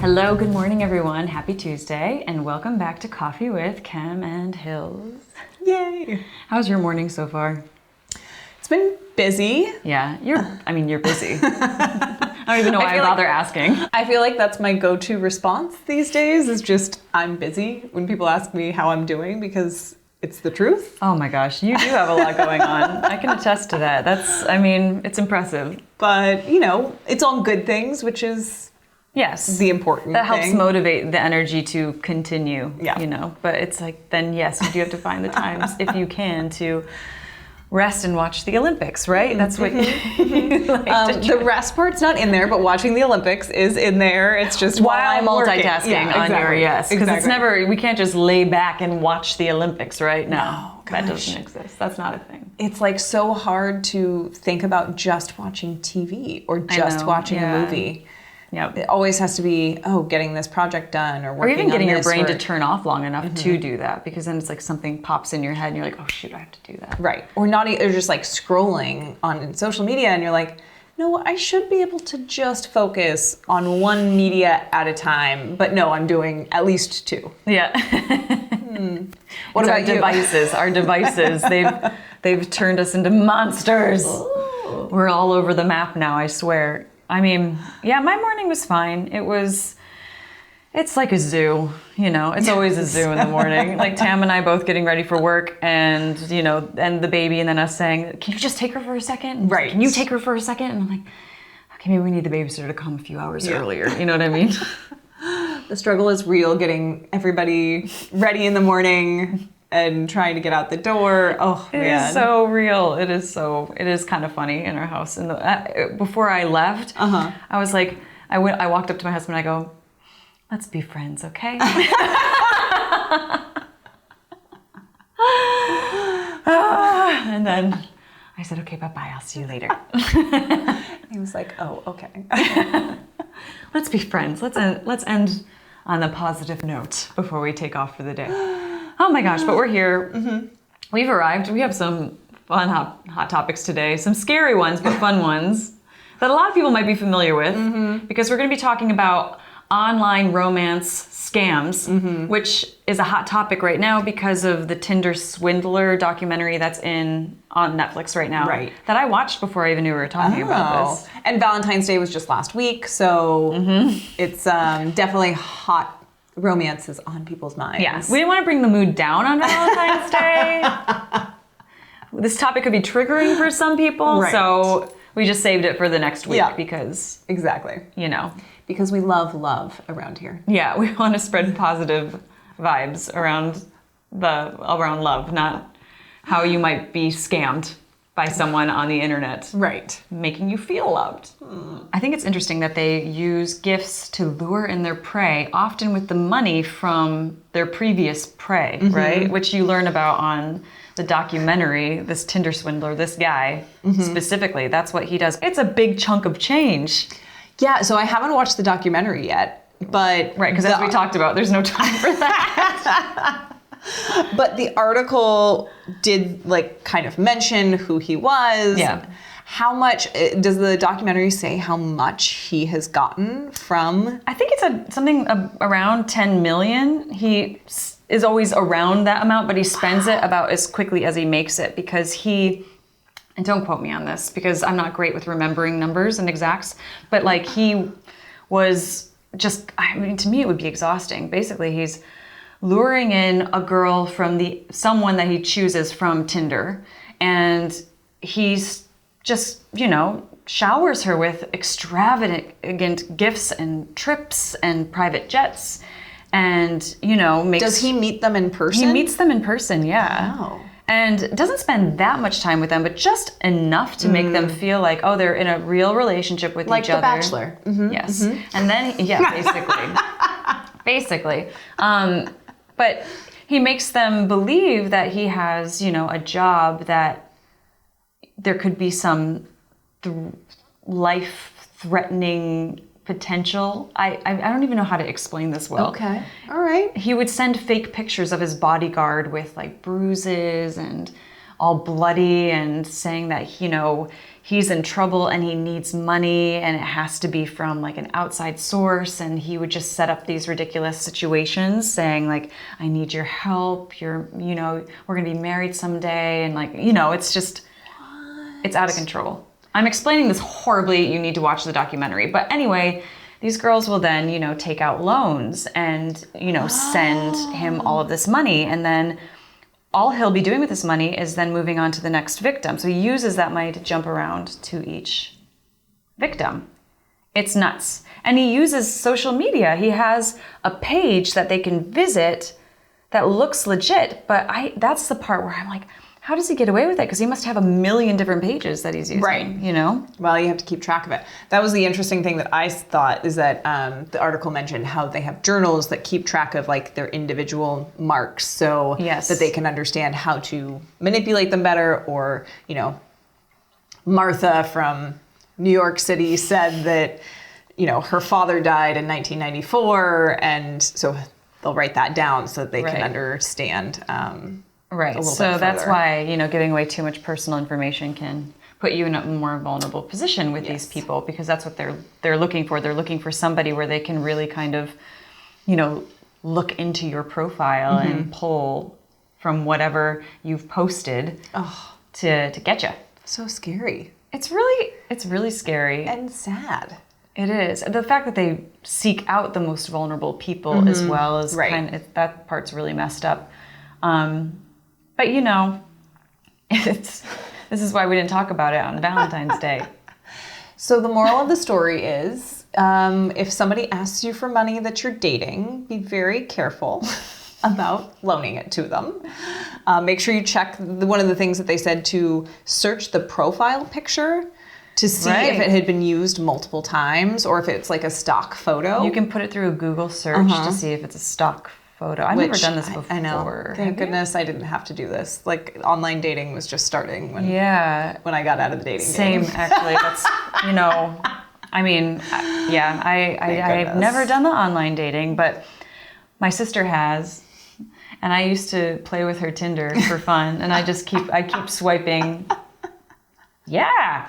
Hello, good morning everyone. Happy Tuesday and welcome back to Coffee with Cam and Hills. Yay! How's your morning so far? It's been busy. Yeah, you're busy. I don't even know why I bother asking. I feel like that's my go-to response these days is just, I'm busy when people ask me how I'm doing because it's the truth. Oh my gosh, you do have a lot going on. I can attest to that. It's impressive. But, it's all good things, which is the important thing. That helps motivate the energy to continue, Yeah. But it's like, then yes, you do have to find the times, if you can, to rest and watch the Olympics, right? That's what you like the rest part's not in there, but watching the Olympics is in there. It's just while I'm multitasking on your yes. Because it's never, we can't just lay back and watch the Olympics, right? No, that doesn't exist. That's not a thing. It's like so hard to think about just watching TV or just watching a movie. Yeah. It always has to be, getting this project done or working on this. Or even getting your brain to turn off long enough to do that, because then it's like something pops in your head and you're like, oh shoot, I have to do that. Right. Or just like scrolling on social media and you're like, no, I should be able to just focus on one media at a time. But no, I'm doing at least two. Yeah. What about you? Our devices, they've turned us into monsters. Ooh. We're all over the map now, I swear. I mean, my morning was fine. It's like a zoo, it's always a zoo in the morning. Like Tam and I both getting ready for work and, and the baby and then us saying, can you just take her for a second? Right. Can you take her for a second? And I'm like, okay, maybe we need the babysitter to come a few hours earlier. You know what I mean? The struggle is real, getting everybody ready in the morning and trying to get out the door. Oh, man. It is so real. It is kind of funny in our house. And before I left, I was like, I walked up to my husband and I go, let's be friends, okay? And then I said, okay, bye-bye, I'll see you later. He was like, oh, okay. Let's be friends. Let's end on a positive note before we take off for the day. Oh my gosh, but we're here. Mm-hmm. We've arrived. We have some fun hot topics today. Some scary ones, but fun ones that a lot of people might be familiar with, because we're going to be talking about online romance scams, which is a hot topic right now because of the Tinder Swindler documentary that's on Netflix right now. Right. That I watched before I even knew we were talking about this. And Valentine's Day was just last week, so it's definitely hot. Romance is on people's minds. Yeah, we didn't want to bring the mood down on Valentine's Day. This topic could be triggering for some people, so we just saved it for the next week because... Exactly. Because we love around here. Yeah, we want to spread positive vibes around love, not how you might be scammed by someone on the internet. Right. Making you feel loved. I think it's interesting that they use gifts to lure in their prey, often with the money from their previous prey, right? Which you learn about on the documentary, this Tinder Swindler, this guy specifically. That's what he does. It's a big chunk of change. Yeah, so I haven't watched the documentary yet, but... Right, because as we talked about, there's no time for that. But the article did kind of mention who he was. Yeah. How much, does the documentary say how much he has gotten from? I think it's something around 10 million. He is always around that amount, but he spends it about as quickly as he makes it because and don't quote me on this because I'm not great with remembering numbers and exacts, but he was just, to me it would be exhausting. Basically, he's luring in a girl from someone that he chooses from Tinder, and he's just, showers her with extravagant gifts and trips and private jets, and, Does he meet them in person? He meets them in person, yeah. Wow. And doesn't spend that much time with them, but just enough to make them feel like, oh, they're in a real relationship with each other. Like The Bachelor. Yes. And then, basically. But he makes them believe that he has, a job that there could be some life-threatening potential. I don't even know how to explain this well. Okay. All right. He would send fake pictures of his bodyguard with bruises and all bloody and saying that, he's in trouble and he needs money and it has to be from like an outside source. And he would just set up these ridiculous situations saying like, I need your help. We're going to be married someday. And like, it's just, it's out of control. I'm explaining this horribly. You need to watch the documentary. But anyway, these girls will then, take out loans and, send him all of this money. And then all he'll be doing with this money is then moving on to the next victim. So he uses that money to jump around to each victim. It's nuts. And he uses social media. He has a page that they can visit that looks legit. But that's the part where I'm like, how does he get away with it? Because he must have a million different pages that he's using, right? Well, you have to keep track of it. That was the interesting thing that I thought is that the article mentioned how they have journals that keep track of like their individual marks, so that they can understand how to manipulate them better. Or Martha from New York City said that her father died in 1994, and so they'll write that down so that they can understand. Right. So that's why, giving away too much personal information can put you in a more vulnerable position with these people, because that's what they're looking for. They're looking for somebody where they can really kind of, look into your profile and pull from whatever you've posted to get you. So scary. It's really scary. And sad. It is. The fact that they seek out the most vulnerable people as well is that part's really messed up. But this is why we didn't talk about it on Valentine's Day. So the moral of the story is, if somebody asks you for money that you're dating, be very careful about loaning it to them. Make sure you check one of the things that they said, to search the profile picture to see if it had been used multiple times or if it's like a stock photo. You can put it through a Google search to see if it's a stock photo. I've never done this before. I know. Thank goodness I didn't have to do this. Like, online dating was just starting when I got out of the dating game. Same, actually. That's, I've never done the online dating, but my sister has, and I used to play with her Tinder for fun, and I keep swiping. Yeah.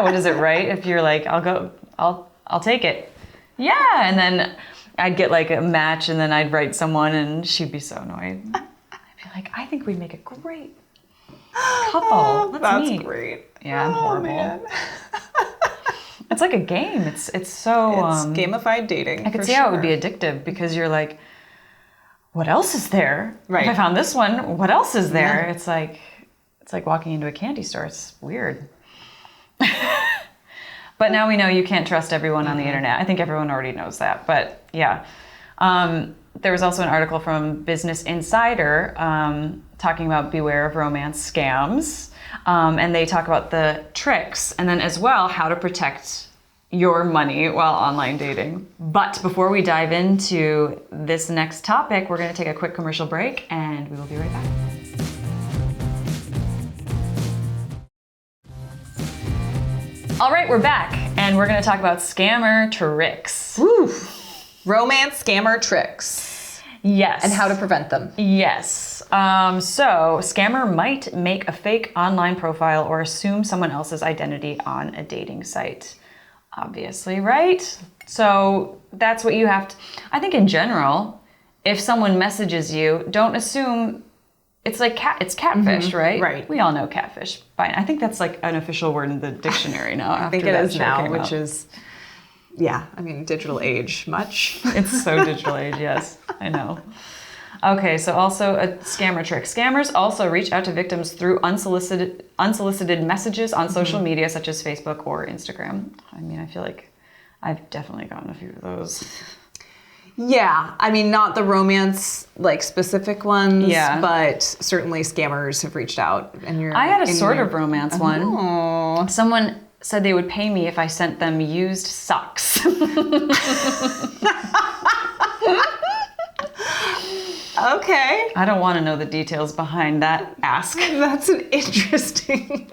What is it, right? If you're like, I'll take it. Yeah, and then I'd get like a match, and then I'd write someone, and she'd be so annoyed. I'd be like, I think we'd make a great couple. That's great. Yeah, I'm horrible. Man. It's like a game. It's so it's gamified dating. I could see how it would be addictive, because you're like, what else is there? Right. If I found this one, what else is there? Yeah. It's like walking into a candy store. It's weird. But now we know you can't trust everyone on the internet. I think everyone already knows that. But yeah. There was also an article from Business Insider talking about beware of romance scams. And they talk about the tricks, and then as well how to protect your money while online dating. But before we dive into this next topic, we're going to take a quick commercial break, and we will be right back. All right, we're back, and we're going to talk about scammer tricks. Woo! Romance scammer tricks. Yes. And how to prevent them. Yes. So, scammer might make a fake online profile or assume someone else's identity on a dating site. Obviously, right? So that's what you have to... I think in general, if someone messages you, don't assume... It's like it's catfish, right? Right. We all know catfish. Fine. I think that's like an official word in the dictionary now. I think it is now, which is, digital age much. It's so digital age, yes. I know. Okay, so also a scammer trick. Scammers also reach out to victims through unsolicited messages on social media, such as Facebook or Instagram. I feel like I've definitely gotten a few of those. Yeah, not the romance specific ones, but certainly scammers have reached out. And I had a sort of romance one. Someone said they would pay me if I sent them used socks. Okay. I don't want to know the details behind that ask. That's an interesting...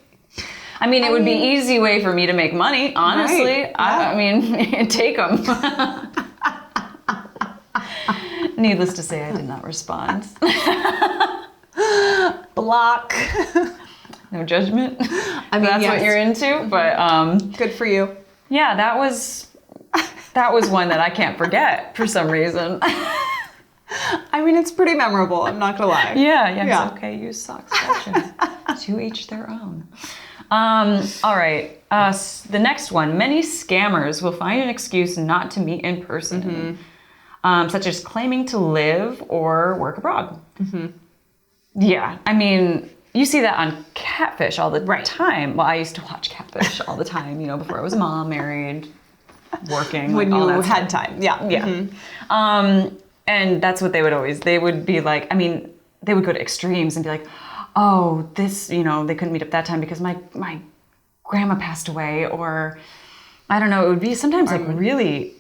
it would be an easy way for me to make money, honestly. Right. Take them. Needless to say, I did not respond. Block. No judgment. I mean, That's yes. what you're into, but Good for you. yeah, that was one that I can't forget for some reason. I mean, it's pretty memorable. I'm not gonna lie. Yeah. It's okay. Use socks. Gotcha. To each their own. All right. The next one. Many scammers will find an excuse not to meet in person, such as claiming to live or work abroad. Yeah. I mean, you see that on Catfish all the time. Well, I used to watch Catfish all the time, before I was a mom, married, working. When all you that had stuff. time. Yeah. Yeah. And that's what they would be like, they would go to extremes and be like, oh, this, they couldn't meet up that time because my grandma passed away, or I don't know, it would be sometimes like really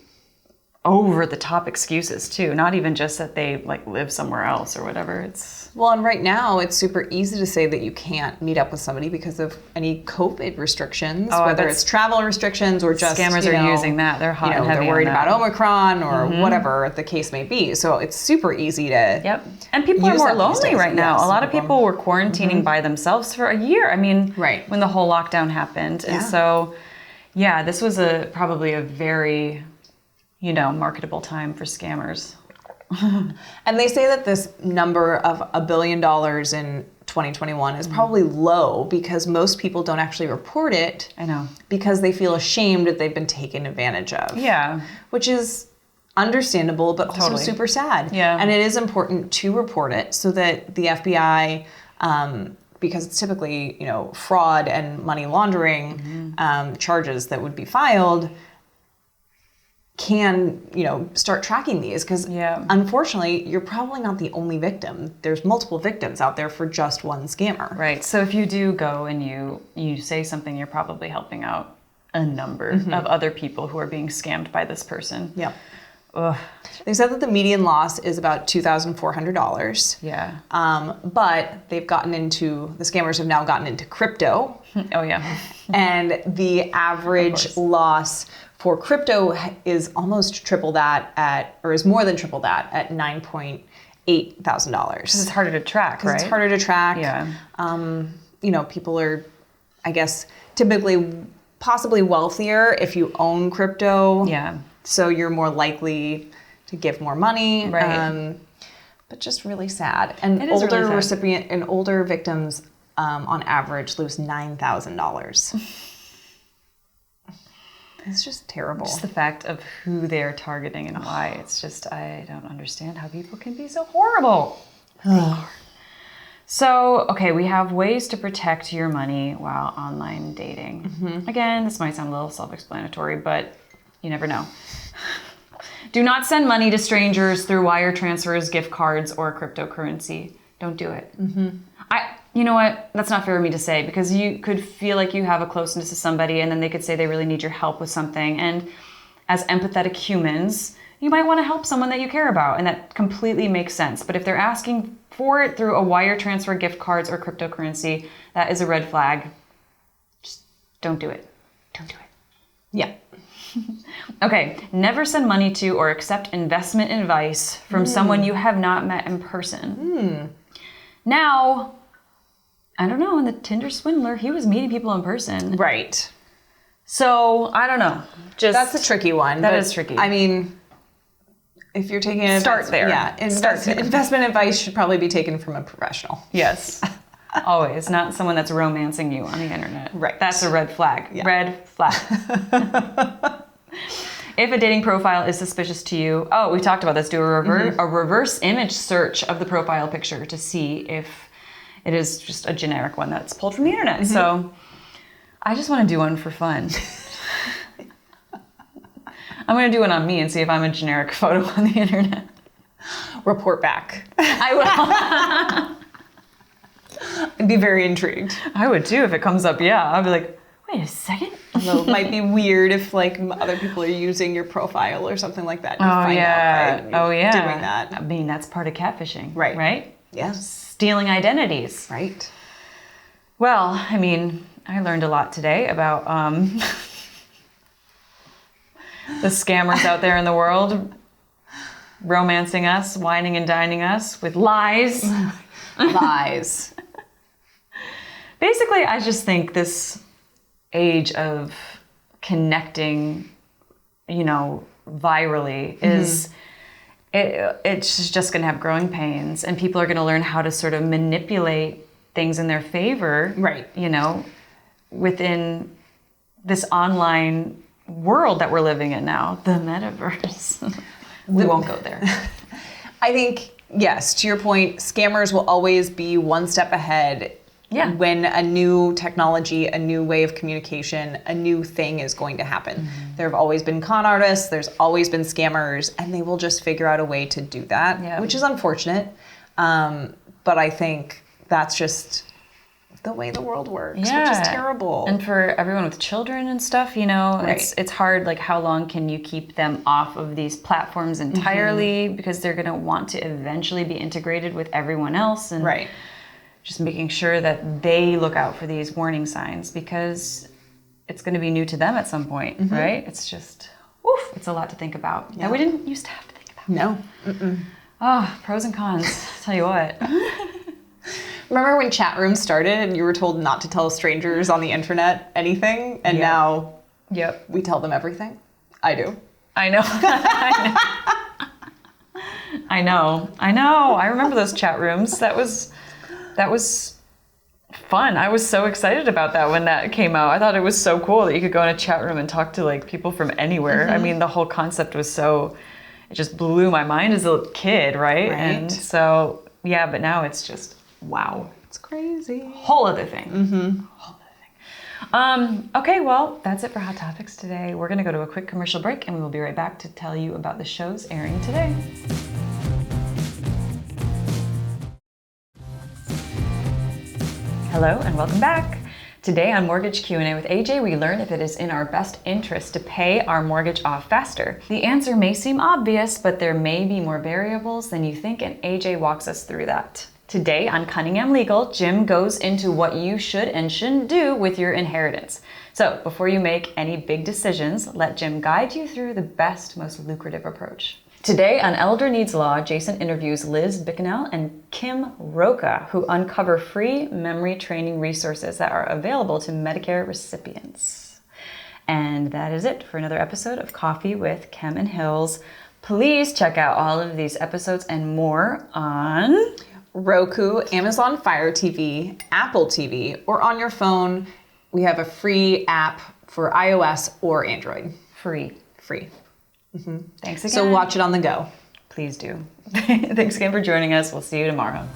over the top excuses too. Not even just that they like live somewhere else or whatever. Well, and right now it's super easy to say that you can't meet up with somebody because of any COVID restrictions, whether it's travel restrictions or just scammers are using that. They're hot and heavy. They're worried on that. about Omicron or whatever the case may be. So it's super easy to. Yep. And people are more lonely right now. A lot of people were quarantining by themselves for a year. I mean, when the whole lockdown happened. And so, yeah, this was probably a very, marketable time for scammers. And they say that this number of $1 billion in 2021 is probably low because most people don't actually report it. I know. Because they feel ashamed that they've been taken advantage of. Yeah. Which is understandable, but also super sad. Yeah. And it is important to report it so that the FBI, because it's typically, fraud and money laundering charges that would be filed, can, start tracking these because unfortunately, you're probably not the only victim. There's multiple victims out there for just one scammer. Right. So if you do go and you say something, you're probably helping out a number of other people who are being scammed by this person. Yeah. Ugh. They said that the median loss is about $2,400. Yeah. But the scammers have now gotten into crypto. Oh, yeah. And the average loss for crypto is almost triple that is more than triple that at $9,800. Because it's harder to track, right? It's harder to track. Yeah. People are, I guess, typically possibly wealthier if you own crypto. Yeah. So you're more likely to give more money. Right. But just really sad. And it is older really sad. older victims on average lose $9,000. It's just terrible. Just the fact of who they're targeting and why. It's just, I don't understand how people can be so horrible. So, okay, we have ways to protect your money while online dating. Again, this might sound a little self-explanatory, but you never know. Do not send money to strangers through wire transfers, gift cards, or cryptocurrency. Don't do it. You know what? That's not fair of me to say because you could feel like you have a closeness to somebody and then they could say they really need your help with something. And as empathetic humans, you might want to help someone that you care about, and that completely makes sense. But if they're asking for it through a wire transfer, gift cards, or cryptocurrency, that is a red flag. Just don't do it. Don't do it. Yeah. Okay, never send money to or accept investment advice from someone you have not met in person. Now, I don't know, in the Tinder Swindler, he was meeting people in person. Right. So, I don't know. That's a tricky one. That is tricky. I mean, if you're taking Start there. Yeah. Investment advice should probably be taken from a professional. Yes. Always. Not someone that's romancing you on the internet. Right. That's a red flag. Yeah. Red flag. If a dating profile is suspicious to you, we talked about this, do a reverse image search of the profile picture to see if it is just a generic one that's pulled from the internet. So I just want to do one for fun. I'm going to do one on me and see if I'm a generic photo on the internet. Report back. I will. I'd be very intrigued. I would too if it comes up. Yeah, I'd be like, wait a second. Although it might be weird if other people are using your profile or something like that. Doing that. I mean, that's part of catfishing. Right. Right? Yes. Stealing identities. Right. Well, I mean, I learned a lot today about the scammers out there in the world romancing us, whining and dining us with lies. Lies. Basically, I just think this age of connecting, virally is it's just going to have growing pains, and people are going to learn how to sort of manipulate things in their favor, right? Within this online world that we're living in now, the metaverse. We won't go there. I think, yes, to your point, scammers will always be one step ahead. Yeah. When a new technology, a new way of communication, a new thing is going to happen. There have always been con artists, there's always been scammers, and they will just figure out a way to do that, which is unfortunate. But I think that's just the way the world works, which is terrible. And for everyone with children and stuff, it's hard, like how long can you keep them off of these platforms entirely, because they're going to want to eventually be integrated with everyone else. And just making sure that they look out for these warning signs, because it's going to be new to them at some point, right? It's just, it's a lot to think about that we didn't used to have to think about. No. Oh, pros and cons. I'll tell you what. Remember when chat rooms started and you were told not to tell strangers on the internet anything? And now we tell them everything? I do. I know. I know. I remember those chat rooms. That was fun. I was so excited about that when that came out. I thought it was so cool that you could go in a chat room and talk to like people from anywhere. I mean, the whole concept was it just blew my mind as a kid, right? And so, but now it's just, wow. It's crazy. Whole other thing. Okay, well, that's it for Hot Topics today. We're going to go to a quick commercial break, and we will be right back to tell you about the shows airing today. Hello and welcome back. Today on Mortgage Q&A with AJ, we learn if it is in our best interest to pay our mortgage off faster. The answer may seem obvious, but there may be more variables than you think, and AJ walks us through that. Today on Cunningham Legal, Jim goes into what you should and shouldn't do with your inheritance. So before you make any big decisions, let Jim guide you through the best, most lucrative approach. Today on Elder Needs Law, Jason interviews Liz Bicknell and Kim Roca, who uncover free memory training resources that are available to Medicare recipients. And that is it for another episode of Coffee with Kim and Hills. Please check out all of these episodes and more on Roku, Amazon Fire TV, Apple TV, or on your phone. We have a free app for iOS or Android. Free. Thanks again. So watch it on the go. Please do. Thanks again for joining us. We'll see you tomorrow.